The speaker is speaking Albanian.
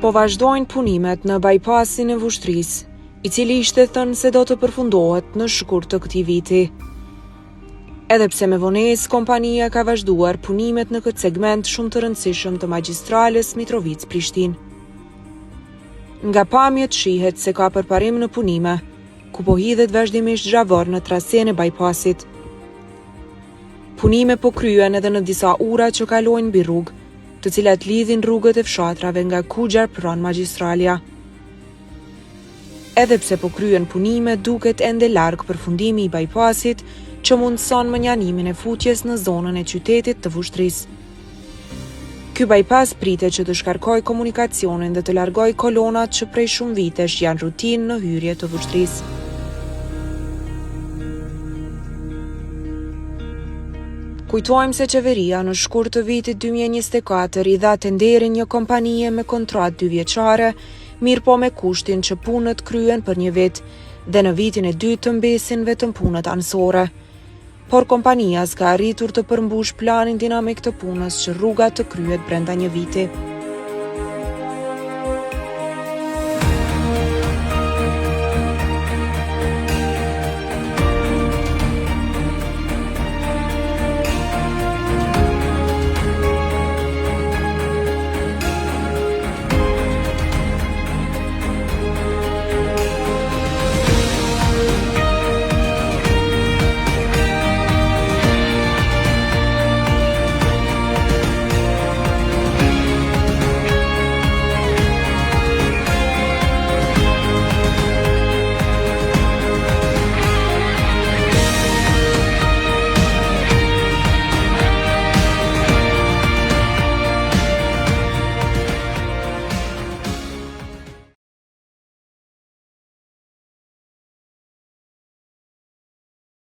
po vazhdojnë punimet në bypassin e Vushtrisë, i cili ishte thënë se do të përfundohet në shkurt të këtij viti. Edhe pse me vonesë, kompania ka vazhduar punimet në këtë segment shumë të rëndësishëm të magjistrales Mitrovica-Prishtinë. Nga pamjet shihet se ka përparim në punime, ku po hidhet vazhdimisht zhavor në traseën e bypassit. Punime po kryen edhe në disa ura që kalojnë mbi rrugë, të cilat lidhin rrugët e fshatrave nga Kuxar pranë magjistralja. Edhe pse po kryen punime, duket ende larg përfundimi i bypassit që mundson mënjanimin e futjes në zonën e qytetit të Vushtrisë. Ky bypass pritet që të shkarkojë komunikacionin dhe të largojë kolonat që prej shumë vitesh janë rutinë në hyrje të Vushtrisë. Kujtojmë se qeveria në shkurt të vitit 2024 i dha tenderin një kompanie me kontratë 2 vjeçare, mirë po me kushtin që punët kryen për 1 vit dhe në vitin e dytë të mbesin vetëm punët anësore. Por kompania s'ka arritur të përmbush planin dinamik të punës që rruga të kryet brenda 1 viti.